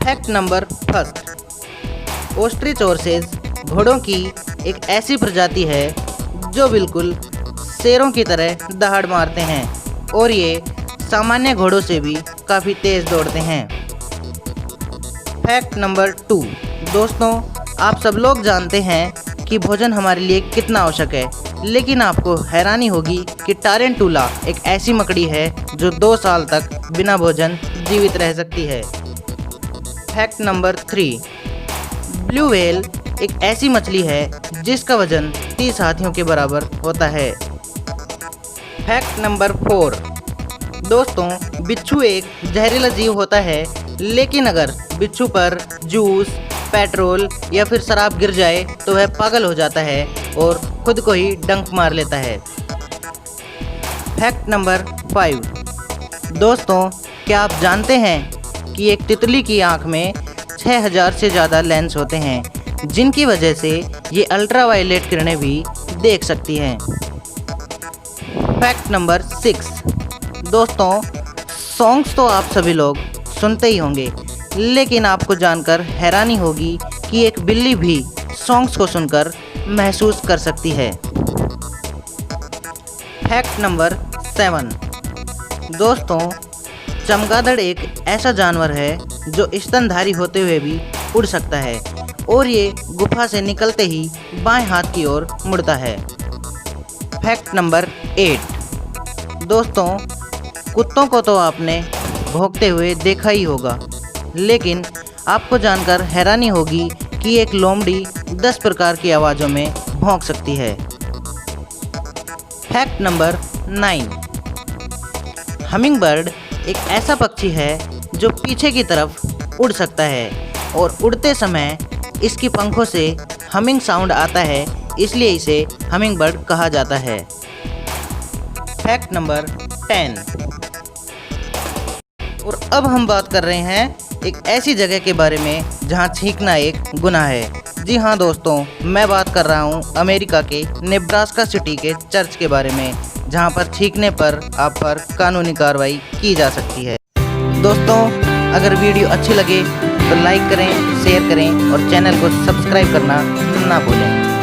Fact number first, ostrich horses घोड़ों की एक ऐसी प्रजाति है जो बिल्कुल शेरों की तरह दहाड़ मारते हैं और ये सामान्य घोड़ों से भी काफ़ी तेज़ दौड़ते हैं। फैक्ट नंबर 2, दोस्तों आप सब लोग जानते हैं कि भोजन हमारे लिए कितना आवश्यक है, लेकिन आपको हैरानी होगी कि टारेंटुला एक ऐसी मकड़ी है जो 2 साल तक बिना भोजन जीवित रह सकती है। फैक्ट नंबर 3, ब्लू व्हेल एक ऐसी मछली है जिसका वजन 30 हाथियों के बराबर होता है। फैक्ट नंबर 4, दोस्तों बिच्छू एक जहरीला जीव होता है, लेकिन अगर बिच्छू पर जूस, पेट्रोल या फिर शराब गिर जाए तो वह पागल हो जाता है और खुद को ही डंक मार लेता है। फैक्ट नंबर 5, दोस्तों क्या आप जानते हैं कि एक तितली की आँख में 6000 से ज़्यादा लेंस होते हैं जिनकी वजह से ये अल्ट्रावायलेट किरणें भी देख सकती हैं। फैक्ट नंबर 6, दोस्तों सॉन्ग्स तो आप सभी लोग सुनते ही होंगे, लेकिन आपको जानकर हैरानी होगी कि एक बिल्ली भी सॉन्ग्स को सुनकर महसूस कर सकती है। फैक्ट नंबर 7, दोस्तों चमगादड़ एक ऐसा जानवर है जो स्तनधारी होते हुए भी उड़ सकता है और ये गुफा से निकलते ही बाएं हाथ की ओर मुड़ता है। फैक्ट नंबर 8, दोस्तों कुत्तों को तो आपने भौंकते हुए देखा ही होगा, लेकिन आपको जानकर हैरानी होगी कि एक लोमड़ी 10 प्रकार की आवाज़ों में भौंक सकती है। फैक्ट नंबर 9, हमिंगबर्ड एक ऐसा पक्षी है जो पीछे की तरफ उड़ सकता है और उड़ते समय इसकी पंखों से हमिंग साउंड आता है, इसलिए इसे हमिंगबर्ड कहा जाता है। फैक्ट नंबर 10, और अब हम बात कर रहे हैं एक ऐसी जगह के बारे में जहां छींकना एक गुनाह है। जी हाँ दोस्तों, मैं बात कर रहा हूं अमेरिका के नेब्रास्का सिटी के चर्च के बारे में, जहां पर छींकने पर आप पर कानूनी कार्रवाई की जा सकती है। दोस्तों अगर वीडियो अच्छी लगे तो लाइक करें, शेयर करें और चैनल को सब्सक्राइब करना ना भूलें।